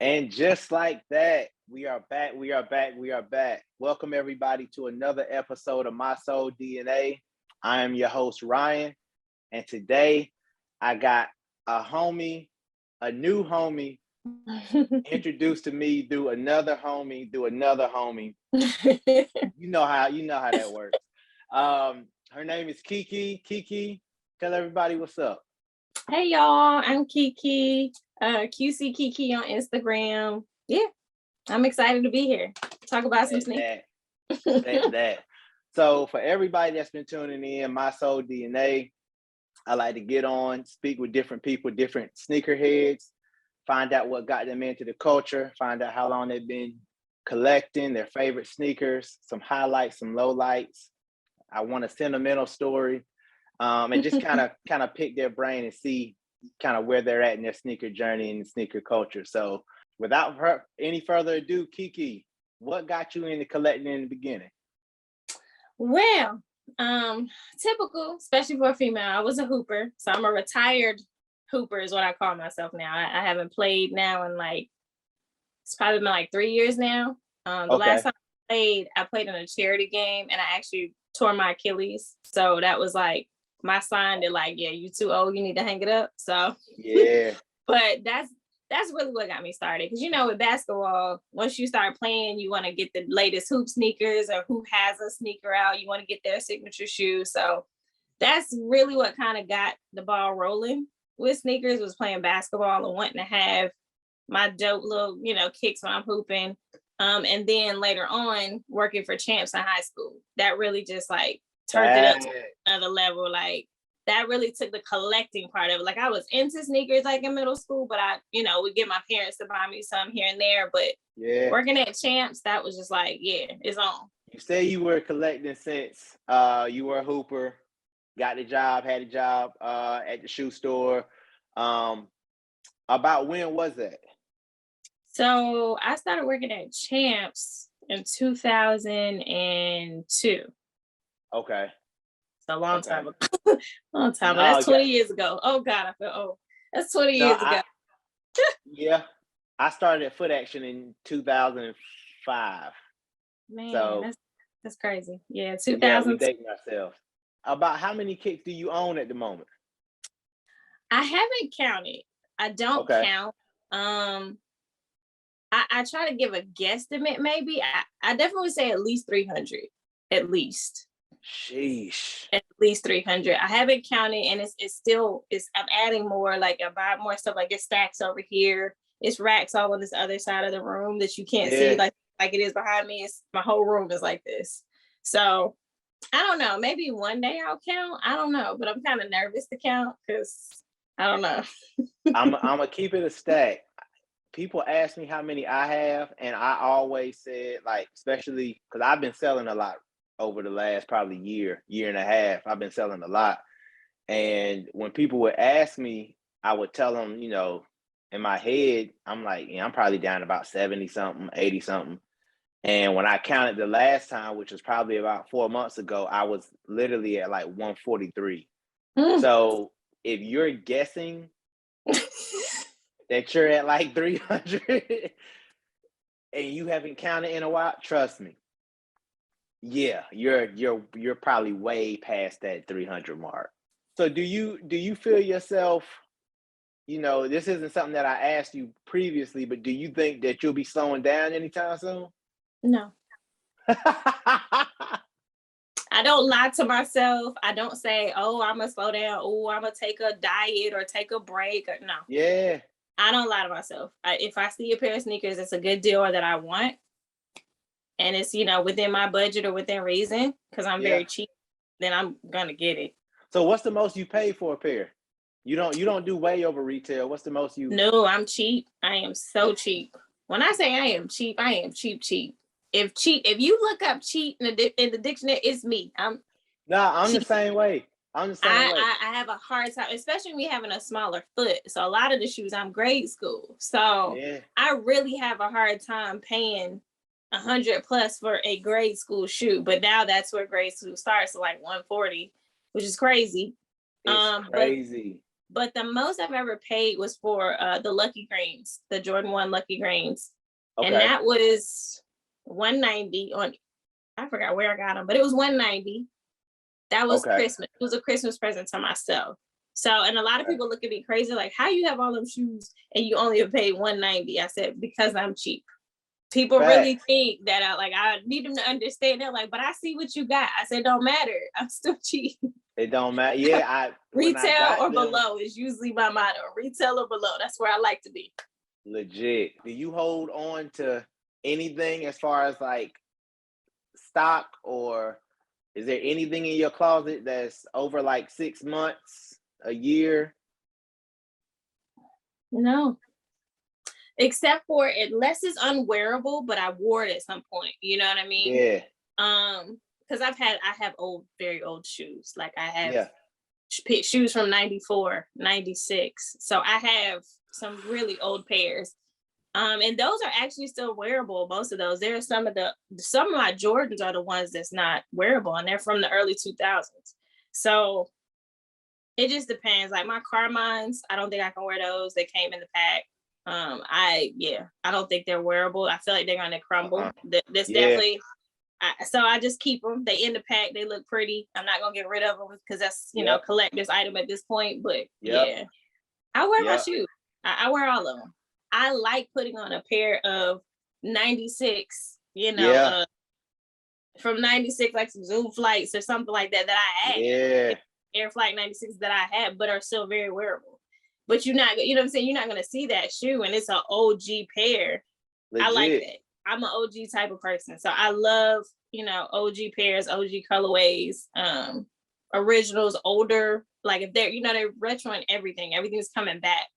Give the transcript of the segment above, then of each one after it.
And just like that, we are back. We are back. We are back. Welcome everybody to another episode of My Soul DNA. I am your host, Ryan. And today I got a homie, a new homie, introduced to me through another homie, You know how that works. Her name is Kiki. Kiki, tell everybody what's up. Hey y'all, I'm Kiki. QC Kiki on Instagram. Yeah, I'm excited to be here. Talk about some sneakers. That. So for everybody that's been tuning in, My Soul DNA, I like to get on, speak with different people, different sneakerheads, find out what got them into the culture, find out how long they've been collecting their favorite sneakers, some highlights, some lowlights. I want a sentimental story, and just kind of pick their brain and see kind of where they're at in their sneaker journey and the sneaker culture. So without any further ado, Kiki, what got you into collecting in the beginning? Well, typical, especially for a female. I was a hooper, so I'm a retired hooper is what I call myself now. I haven't played now in it's probably been 3 years now. Last time I played in a charity game and I actually tore my Achilles. So that was my sign that yeah, you too old, you need to hang it up. So yeah. But that's really what got me started. Because with basketball, once you start playing, you want to get the latest hoop sneakers, or who has a sneaker out, you want to get their signature shoe. So that's really what kind of got the ball rolling with sneakers, was playing basketball and wanting to have my dope little, kicks when I'm hooping. And then later on, working for Champs in high school, that really just turned it up to another level. That really took the collecting part of it. I was into sneakers in middle school, but I, would get my parents to buy me some here and there. But working at Champs, that was just it's on. You say you were collecting since you were a hooper, had a job at the shoe store. About when was that? So I started working at Champs in 2002. Okay. It's a long time ago. Long time ago. That's 20 years ago. Oh God, I feel old. That's 20 years ago. Yeah. I started at Foot Action in 2005. Man, so, that's crazy. Yeah, 2000. Yeah, we dating ourselves. About how many kicks do you own at the moment? I haven't counted. I don't count. I try to give a guesstimate, maybe. I definitely would say at least 300. At least. Sheesh. At least 300. I haven't counted, and it's still I'm adding more. I buy more stuff. It's stacks over here. It's racks all on this other side of the room that you can't see like it is behind me. It's my whole room is like this. So I don't know. Maybe one day I'll count. I don't know, but I'm kind of nervous to count because I don't know. I'm gonna keep it a stack. People ask me how many I have, and I always said, especially because I've been selling a lot over the last probably year and a half. I've been selling a lot. And when people would ask me, I would tell them, in my head, I'm I'm probably down about 70 something, 80 something. And when I counted the last time, which was probably about 4 months ago, I was literally at 143. So if you're guessing that you're at 300 and you haven't counted in a while, trust me. Yeah, you're probably way past that 300 mark. So do you feel yourself, this isn't something that I asked you previously, but do you think that you'll be slowing down anytime soon? No. I don't lie to myself. I don't say, oh, I'm going to slow down. Oh, I'm going to take a diet or take a break. No. Yeah. I don't lie to myself. If I see a pair of sneakers, it's a good deal or that I want, and it's, within my budget or within reason, because I'm very cheap, then I'm going to get it. So what's the most you pay for a pair? You don't do way over retail. What's the most you? No, I'm cheap. I am so cheap. When I say I am cheap, I am cheap. If you look up cheap in the dictionary, it's me. I'm the same way. I have a hard time, especially me having a smaller foot. So a lot of the shoes, I'm grade school. So I really have a hard time paying $100+ for a grade school shoe. But now that's where grade school starts, so 140, which is crazy. It's crazy. But the most I've ever paid was for the Lucky Greens, the Jordan 1 Lucky Greens. And Okay. that was 190 on, I forgot where I got them, but it was 190. That was Okay. Christmas. It was a Christmas present to myself. So, and a lot of people look at me crazy, like, how you have all them shoes and you only have paid 190? I said, because I'm cheap. People really think that I need them to understand. They're like, but I see what you got. I said, don't matter. I'm still cheap. It don't matter. Yeah, Retail or below is usually my motto. Retail or below. That's where I like to be. Legit. Do you hold on to anything as far as like stock, or is there anything in your closet that's over like 6 months, a year? No. Except for, unless it's unwearable, but I wore it at some point. You know what I mean? Yeah. Because I have very old shoes. Like I have Yeah. shoes from 94, 96. So I have some really old pairs. And those are actually still wearable. Most of those. There are some of my Jordans are the ones that's not wearable, and they're from the early 2000s. So it just depends. Like my Carmines, I don't think I can wear those. They came in the pack. I don't think they're wearable. I feel like they're gonna crumble. This definitely. So I just keep them. They in the pack. They look pretty. I'm not gonna get rid of them because that's collector's item at this point. But yeah, I wear my shoes. I wear all of them. I like putting on a pair of 96. From 96, like some Zoom flights or something like that I had. Yeah. Air Flight 96 that I had, but are still very wearable. But you're not, you know what I'm saying? You're not going to see that shoe, and it's an OG pair. Legit. I like that. I'm an OG type of person. So I love, OG pairs, OG colorways, originals, older. Like if they're, they're retro and everything. Everything's coming back.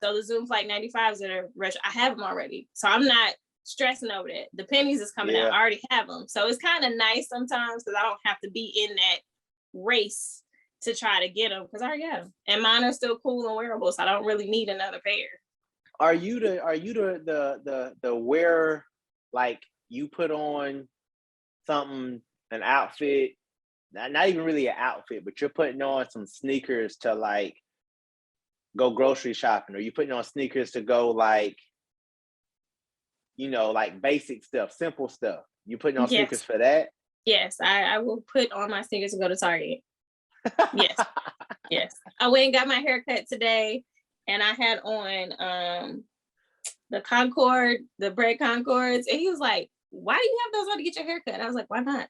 So the Zoom Flight 95s that are retro, I have them already. So I'm not stressing over that. The pennies is coming out. I already have them. So it's kind of nice sometimes because I don't have to be in that race to try to get them because I already got them, and mine are still cool and wearable, so I don't really need another pair. Are you the wearer, like you put on something, an outfit, not even really an outfit, but you're putting on some sneakers to like go grocery shopping, or you putting on sneakers to go like, like basic stuff, simple stuff? You putting on sneakers for that? Yes, I will put on my sneakers to go to Target. Yes. I went and got my hair cut today, and I had on the Concord, the Bread Concords, and he was like, "Why do you have those on to get your hair cut?" I was like, "Why not?"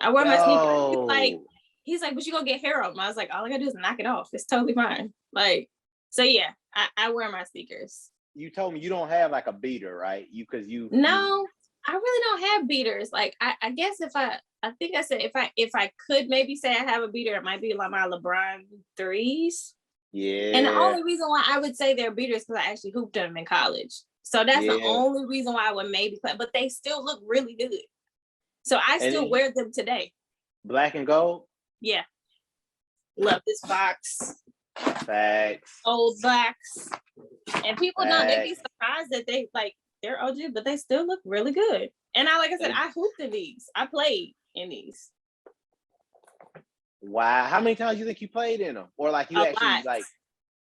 I wear my sneakers. He's like, "But you gonna get hair on them?" I was like, "All I gotta do is knock it off. It's totally fine." Like, so yeah, I wear my sneakers. You told me you don't have like a beater, right? No. I really don't have beaters. Like I guess if I think I said if I could maybe say I have a beater, it might be like my LeBron 3s. Yeah. And the only reason why I would say they're beaters because I actually hooped them in college. So that's the only reason why I would maybe play. But they still look really good. So I still wear them today. Black and gold? Yeah. Love this box. Facts. Old box. And people they'd be surprised that they're OG, but they still look really good. And like I said, I hooped in these. I played in these. Wow. How many times do you think you played in them? Or like you I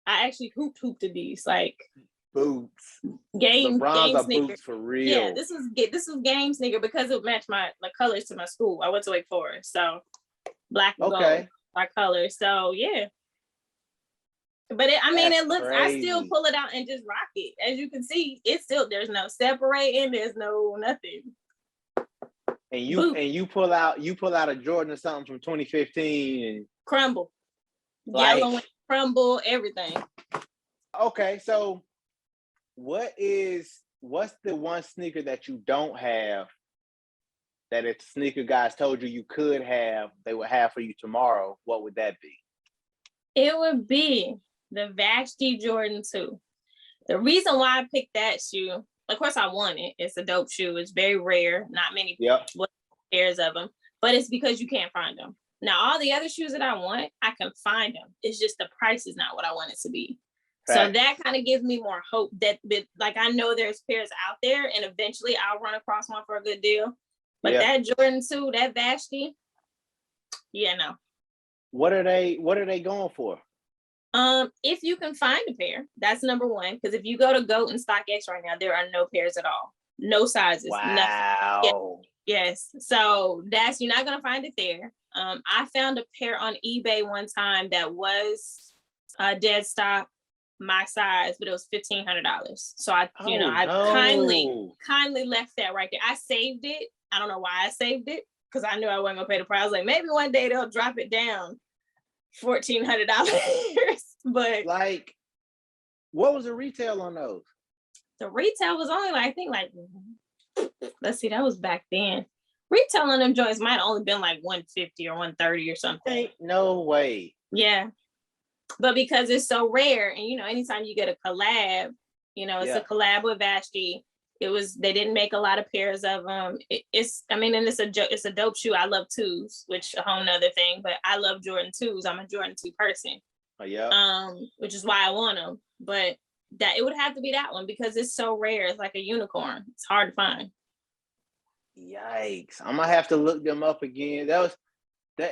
actually hooped in these, like boots. Game sneakers. Boots for real. Yeah, this was game sneaker because it matched my colors to my school. I went to Wake Forest, so black and gold, our colors. So yeah. But it looks, I still pull it out and just rock it. As you can see, it's still, there's no separating, there's no nothing. And you pull out a Jordan or something from 2015 and crumble. Yellow and crumble, everything. Okay, so what's the one sneaker that you don't have that if sneaker guys told you could have, they would have for you tomorrow? What would that be? It would be the Vashti Jordan 2. The reason why I picked that shoe, of course I want it. It's a dope shoe. It's very rare. Not many pairs of them. But it's because you can't find them. Now, all the other shoes that I want, I can find them. It's just the price is not what I want it to be. Fact. So that kind of gives me more hope that, like, I know there's pairs out there and eventually I'll run across one for a good deal. But that Jordan 2, that Vashti, no. What are they going for? If you can find a pair, that's number one. Because if you go to GOAT and StockX right now, there are no pairs at all, no sizes, nothing. Wow. Yes. So you're not gonna find it there. I found a pair on eBay one time that was dead stock, my size, but it was $1,500. So I kindly left that right there. I saved it. I don't know why I saved it, because I knew I wasn't gonna pay the price. Like, maybe one day they'll drop it down $1,400. But like, what was the retail on those? The retail was only like, I think like, let's see, that was back then. Retail on them joints might have only been like 150 or 130 or something. Ain't no way. Yeah. But because it's so rare, and anytime you get a collab, it's a collab with Vashti. They didn't make a lot of pairs of them. It's a dope shoe. I love twos, which a whole nother thing, but I love Jordan 2s. I'm a Jordan 2 person. Oh, yeah. Which is why I want them. But that it would have to be that one, because it's so rare. It's like a unicorn. It's hard to find. Yikes. I'm gonna have to look them up again.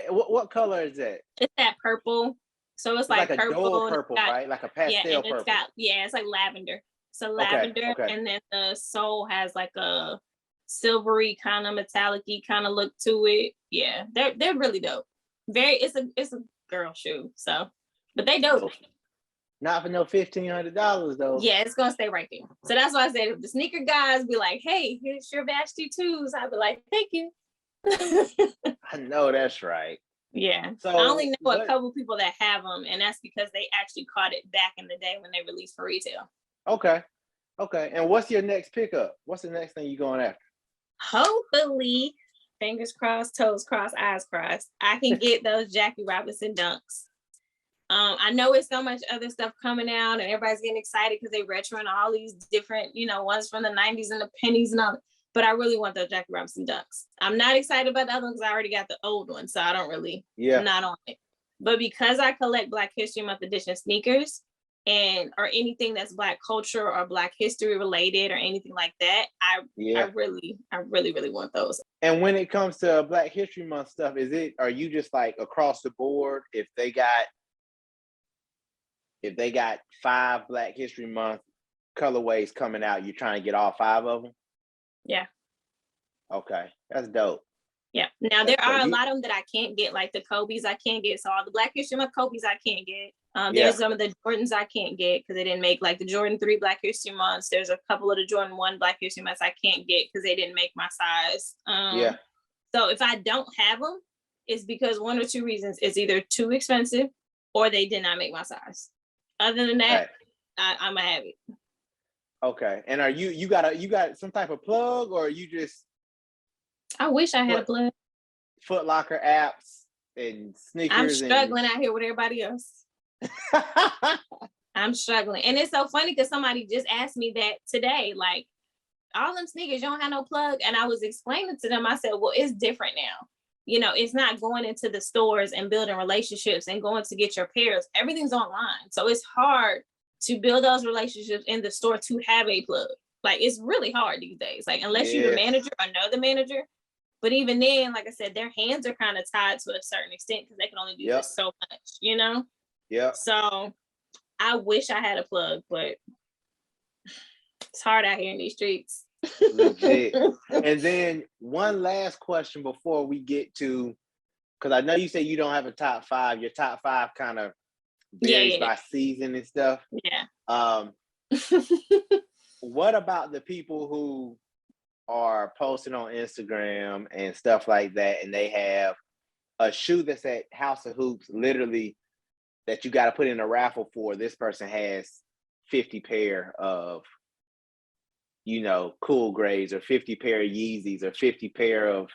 What color is that? It's that purple. So it's like a purple, dual purple, right? Like a pastel purple. It's like lavender. So lavender, okay. And then the sole has like a silvery kind of metallic-y kind of look to it. Yeah, they're really dope. It's a girl shoe. So, but they dope. Not for no $1,500 though. Yeah, it's gonna stay right there. So that's why I said, if the sneaker guys be like, "Hey, here's your Vashti 2s," I'd be like, "Thank you." I know that's right. Yeah. So I only know a couple people that have them, and that's because they actually caught it back in the day when they released for retail. Okay. And what's your next pickup? What's the next thing you going after? Hopefully, fingers crossed, toes crossed, eyes crossed, I can get those Jackie Robinson dunks. I know it's so much other stuff coming out, and everybody's getting excited because they retro and all these different, ones from the 90s and the pennies and all. But I really want those Jackie Robinson dunks. I'm not excited about the other ones because I already got the old one, so I don't really, I'm not on it. But because I collect Black History Month edition sneakers, or anything that's Black culture or Black history related or anything like that, I really want those. And when it comes to Black History Month stuff, are you just like across the board? If they got 5 Black History Month colorways coming out, you're trying to get all 5 of them? Yeah. Okay, that's dope. Yeah. Now there are a lot of them that I can't get, like the Kobe's I can't get. So all the Black History Month Kobe's I can't get. There's some of the Jordans I can't get because they didn't make, like the Jordan 3 Black History Months. There's a couple of the Jordan 1 Black History Months I can't get because they didn't make my size. So if I don't have them, it's because one or two reasons. It's either too expensive or they did not make my size. Other than that, I'm gonna have it. Okay. And are you got some type of plug, or are you just? I wish I had a plug. Foot Locker apps and sneakers. I'm struggling out here with everybody else. I'm struggling. And it's so funny because somebody just asked me that today, like, all them sneakers, you don't have no plug. And I was explaining to them, I said, well, it's different now. It's not going into the stores and building relationships and going to get your pairs. Everything's online. So it's hard to build those relationships in the store to have a plug. Like, it's really hard these days. Like, unless you're the manager or know the manager. But even then, like I said, their hands are kind of tied to a certain extent because they can only do this so much, Yeah. So I wish I had a plug, but it's hard out here in these streets. Legit. And then one last question before we get to, because I know you say you don't have a top 5. Your top 5 kind of varies by season and stuff. Yeah. What about the people who are posting on Instagram and stuff like that, and they have a shoe that's at House of Hoops, literally, that you got to put in a raffle for? This person has 50 pair of, Cool Grays, or 50 pair of Yeezys, or 50 pair of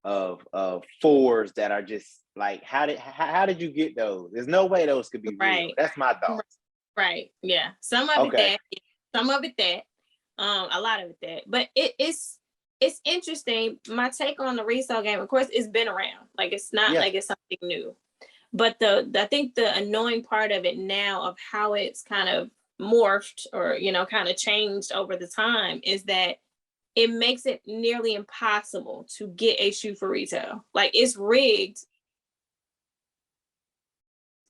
4s that are just like, how did you get those? There's no way those could be real. That's my thoughts. Right. Yeah. Some of it that, some of it that, a lot of it that. But it's interesting. My take on the resale game, of course, it's been around. Like, it's not like it's something new. But I think the annoying part of it now, of how it's kind of morphed or, kind of changed over the time, is that it makes it nearly impossible to get a shoe for retail. Like, it's rigged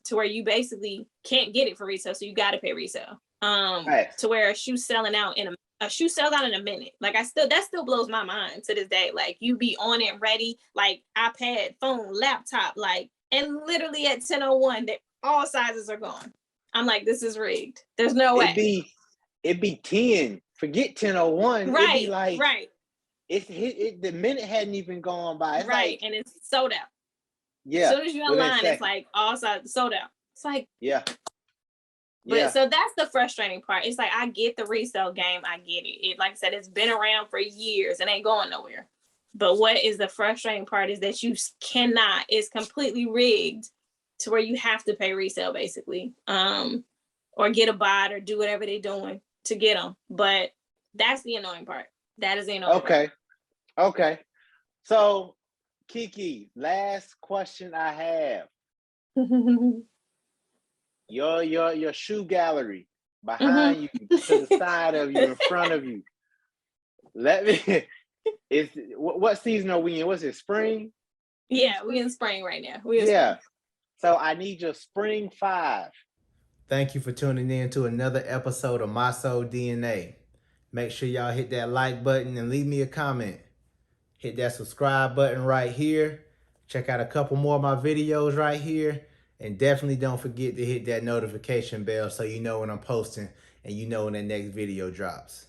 to where you basically can't get it for resale, so you got to pay resale. Right. To where a shoe selling out in a shoe sells out in a minute. Like that still blows my mind to this day. Like you be on it ready, like iPad, phone, laptop, like, and literally at 10:01, that all sizes are gone. I'm like, this is rigged. There's no way. It'd be 10. Forget 10:01. It'd be Right, like right, the minute hadn't even gone by. It's right, like, and it's sold out. yeah, As soon as you're within online, it's seconds. like all sizes sold out. It's like, Yeah. but Yeah. so that's the frustrating part. It's like I get the resale game, I get it. It, like I said, it's been around for years and ain't going nowhere. But what is the frustrating part is that you cannot, it's completely rigged to where you have to pay resale basically, or get a bot or do whatever they're doing to get them. But that's the annoying part. That is the annoying part. Okay. So, Kiki, last question I have. Your shoe gallery behind you, to the side of you, in front of you. Let me. What season are we in? What's it? Spring? Yeah, we in spring right now. Yeah. So I need your spring 5. Thank you for tuning in to another episode of My Soul DNA. Make sure y'all hit that like button and leave me a comment. Hit that subscribe button right here. Check out a couple more of my videos right here. And definitely don't forget to hit that notification bell so you know when I'm posting and you know when the next video drops.